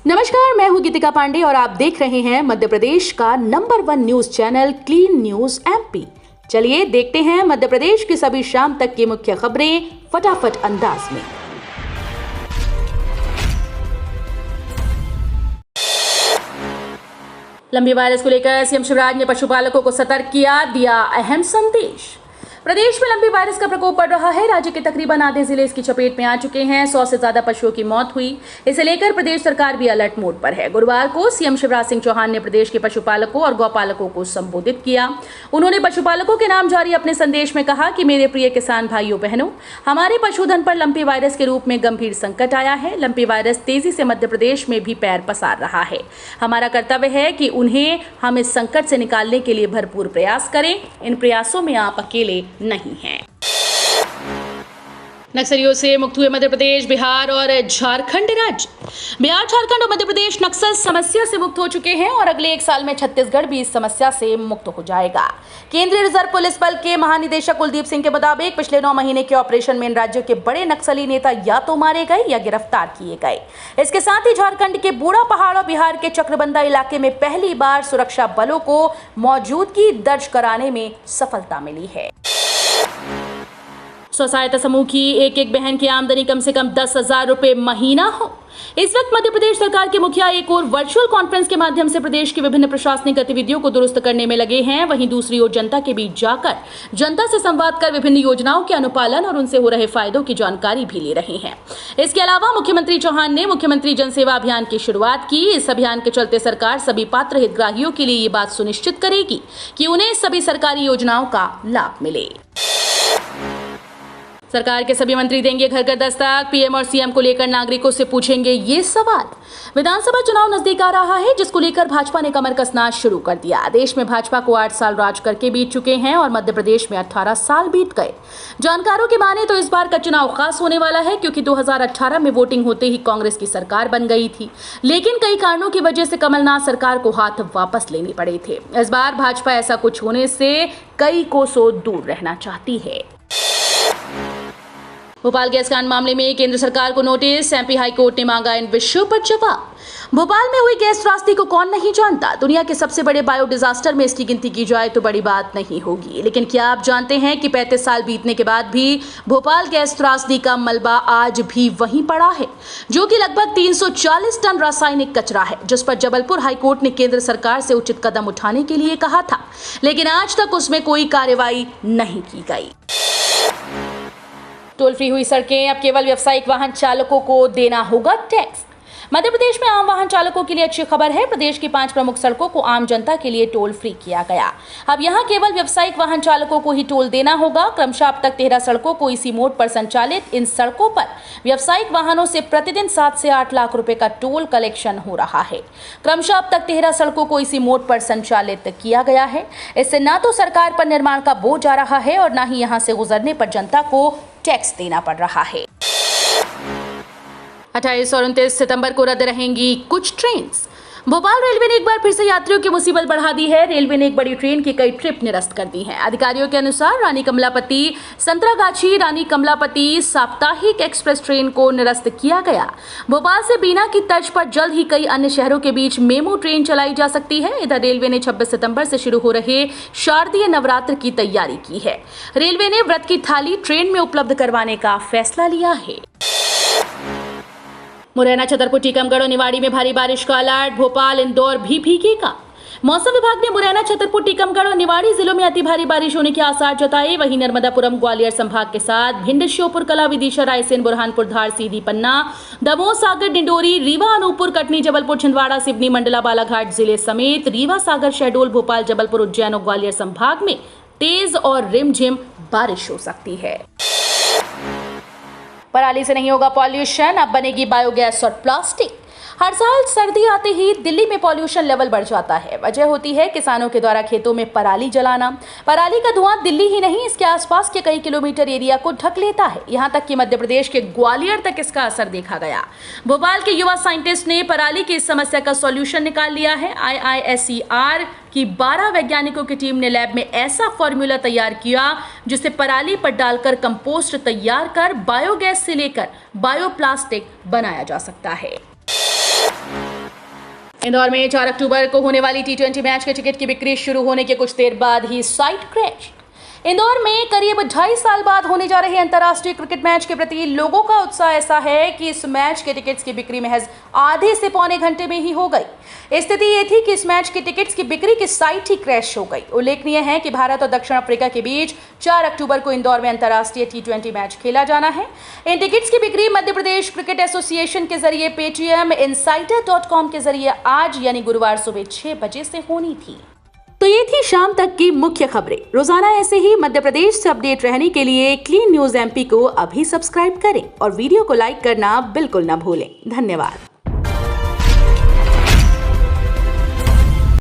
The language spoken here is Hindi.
नमस्कार, मैं हूं गीतिका पांडे और आप देख रहे हैं मध्य प्रदेश का number 1 news channel clean news MP. चलिए देखते हैं मध्य प्रदेश की सभी शाम तक की मुख्य खबरें फटाफट अंदाज में। लंबी वायरस को लेकर सीएम शिवराज ने पशुपालकों को सतर्क किया, दिया अहम संदेश। प्रदेश में लंबी वायरस का प्रकोप बढ़ रहा है। राज्य के तकरीबन आधे जिले इसकी चपेट में आ चुके हैं। 100 से ज्यादा पशुओं की मौत हुई। इसे लेकर प्रदेश सरकार भी अलर्ट मोड पर है। गुरुवार को सीएम शिवराज सिंह चौहान ने प्रदेश के पशुपालकों और गौपालकों को संबोधित किया। उन्होंने पशुपालकों के नाम जारी अपने संदेश में कहा कि मेरे प्रिय किसान भाइयों बहनों, हमारे पशुधन पर लंपी वायरस के रूप में गंभीर संकट आया है। लंपी वायरस तेजी से मध्य प्रदेश में भी पैर पसार रहा है। हमारा कर्तव्य है कि उन्हें हम इस संकट से निकालने के लिए भरपूर प्रयास करें। इन प्रयासों में आप अकेले नहीं है। नक्सलियों से मुक्त हुए मध्य प्रदेश, बिहार और झारखंड राज्य। बिहार, झारखंड और मध्य प्रदेश नक्सल समस्या से मुक्त हो चुके हैं और अगले 1 साल में छत्तीसगढ़ भी इस समस्या से मुक्त हो जाएगा। केंद्रीय रिजर्व पुलिस बल के महानिदेशक कुलदीप सिंह के मुताबिक पिछले 9 महीने के ऑपरेशन में इन राज्यों के बड़े नक्सली नेता या तो मारे गए या गिरफ्तार किए गए। इसके साथ ही झारखंड के बूढ़ा पहाड़ और बिहार के चक्रबंदा इलाके में पहली बार सुरक्षा बलों को मौजूदगी दर्ज कराने में सफलता मिली है। स्व सहायता समूह की एक बहन की आमदनी कम से कम 10,000 रुपए महीना हो। इस वक्त मध्य प्रदेश सरकार के मुखिया एक और वर्चुअल कॉन्फ्रेंस के माध्यम से प्रदेश की विभिन्न प्रशासनिक गतिविधियों को दुरुस्त करने में लगे हैं। वहीं दूसरी ओर जनता के बीच जाकर जनता से संवाद कर विभिन्न योजनाओं के अनुपालन और उनसे हो रहे फायदों की जानकारी भी ले रहे हैं। इसके अलावा मुख्यमंत्री चौहान ने मुख्यमंत्री जनसेवा अभियान की शुरुआत की। इस अभियान के चलते सरकार सभी पात्र हितग्राहियों के लिए ये बात सुनिश्चित करेगी कि उन्हें सभी सरकारी योजनाओं का लाभ मिले। सरकार के सभी मंत्री देंगे घर घर दस्तक। पीएम और सीएम को लेकर नागरिकों से पूछेंगे ये सवाल। विधानसभा चुनाव नजदीक आ रहा है, जिसको लेकर भाजपा ने कमर कसना शुरू कर दिया। देश में भाजपा को 8 साल राज करके बीत चुके हैं और मध्य प्रदेश में 18 साल बीत गए। जानकारों की माने तो इस बार का चुनाव खास होने वाला है, क्योंकि 2018 में वोटिंग होते ही कांग्रेस की सरकार बन गई थी, लेकिन कई कारणों की वजह से कमलनाथ सरकार को हाथ वापस लेने पड़े थे। इस बार भाजपा ऐसा कुछ होने से कई कोसों दूर रहना चाहती है। भोपाल गैस कांड मामले में केंद्र सरकार को नोटिस। एमपी हाईकोर्ट ने मांगा इन विषयों पर जवाब। भोपाल में हुई गैस त्रासदी को कौन नहीं जानता। दुनिया के सबसे बड़े बायो डिजास्टर में इसकी गिनती की जाए तो बड़ी बात नहीं होगी, लेकिन क्या आप जानते हैं कि 35 साल बीतने के बाद भी भोपाल गैस त्रासदी का मलबा आज भी वहीं पड़ा है, जो कि लगभग 340 टन रासायनिक कचरा है, जिस पर जबलपुर हाईकोर्ट ने केंद्र सरकार से उचित कदम उठाने के लिए कहा था, लेकिन आज तक उसमें कोई कार्रवाई नहीं की गई। टोल फ्री हुई सड़कें, अब केवल व्यावसायिक वाहन चालकों को देना होगा टैक्स। मध्य प्रदेश में आम वाहन चालकों के लिए अच्छी खबर है। प्रदेश की 5 प्रमुख सड़कों को आम जनता के लिए टोल फ्री किया गया। अब यहां केवल व्यावसायिक वाहन चालकों को ही टोल देना होगा। क्रमशः अब तक 13 सड़कों को इसी मोड पर संचालित इन सड़कों पर व्यावसायिक वाहनों से प्रतिदिन 7 से 8 लाख रुपए का टोल कलेक्शन हो रहा है। क्रमशः अब तक 13 सड़कों को इसी मोड पर संचालित किया गया है। इससे न तो सरकार पर निर्माण का बोझ आ रहा है और न ही यहां से गुजरने पर जनता को टैक्स देना पड़ रहा है। 28 और 29 सितंबर को रद्द रहेंगी कुछ ट्रेन। भोपाल रेलवे ने एक बार फिर से यात्रियों की मुसीबत बढ़ा दी है। रेलवे ने एक बड़ी ट्रेन की कई ट्रिप निरस्त कर दी हैं। अधिकारियों के अनुसार रानी कमलापति संतरागाछी रानी कमलापति साप्ताहिक एक्सप्रेस ट्रेन को निरस्त किया गया। भोपाल से बीना की तर्ज पर जल्द ही कई अन्य शहरों के बीच मेमू ट्रेन चलाई जा सकती है। इधर रेलवे ने 26 सितंबर से शुरू हो रहे शारदीय नवरात्र की तैयारी की है। रेलवे ने व्रत की थाली ट्रेन में उपलब्ध करवाने का फैसला लिया है। मुरैना, छतरपुर, टीकमगढ़ और निवाड़ी में भारी बारिश का अलर्ट। भोपाल, इंदौर भी भीगेगा। मौसम विभाग ने मुरैना, छतरपुर, टीकमगढ़ और निवाड़ी जिलों में अति भारी बारिश होने के आसार जताए। वहीं नर्मदापुरम, ग्वालियर संभाग के साथ भिंड, श्योपुर कला, विदिशा, रायसेन, बुरहानपुर, धार, सीधी, पन्ना, दमोह, सागर, डिंडोरी, रीवा, अनूपपुर, कटनी, जबलपुर, छिंदवाड़ा, सिवनी, मंडला, बालाघाट जिले समेत रीवा, सागर, शहडोल, भोपाल, जबलपुर, उज्जैन और ग्वालियर संभाग में तेज और रिमझिम बारिश हो सकती है। पराली से नहीं होगा पॉल्यूशन, अब बनेगी बायोगैस और प्लास्टिक। हर साल सर्दी आते ही दिल्ली में पॉल्यूशन लेवल बढ़ जाता है। वजह होती है किसानों के द्वारा खेतों में पराली जलाना। पराली का धुआं दिल्ली ही नहीं, इसके आसपास के कई किलोमीटर एरिया को ढक लेता है। यहां तक कि मध्य प्रदेश के ग्वालियर तक इसका असर देखा गया। भोपाल के युवा साइंटिस्ट ने पराली की इस समस्या का सॉल्यूशन निकाल लिया है। IISER की 12 वैज्ञानिकों की टीम ने लैब में ऐसा फॉर्मूला तैयार किया जिसे पराली पर डालकर कंपोस्ट तैयार कर बायोगैस से लेकर बायोप्लास्टिक बनाया जा सकता है। इंदौर में 4 अक्टूबर को होने वाली T20 मैच के टिकट की बिक्री शुरू होने के कुछ देर बाद ही साइट क्रैश। इंदौर में करीब 2.5 साल बाद होने जा रहे अंतर्राष्ट्रीय क्रिकेट मैच के प्रति लोगों का उत्साह ऐसा है कि इस मैच के टिकट्स की बिक्री महज आधे से पौने घंटे में ही हो गई। स्थिति ये थी कि इस मैच के टिकट्स की बिक्री की साइट ही क्रैश हो गई। उल्लेखनीय है कि भारत और दक्षिण अफ्रीका के बीच 4 अक्टूबर को इंदौर में अंतर्राष्ट्रीय T20 मैच खेला जाना है। इन टिकट्स की बिक्री मध्य प्रदेश क्रिकेट एसोसिएशन के जरिए पेटीएम insider.com के जरिए आज यानी गुरुवार सुबह 6 बजे से होनी थी। तो ये थी शाम तक की मुख्य खबरें। रोजाना ऐसे ही मध्य प्रदेश से अपडेट रहने के लिए क्लीन न्यूज MP को अभी सब्सक्राइब करें और वीडियो को लाइक करना बिल्कुल न भूलें। धन्यवाद।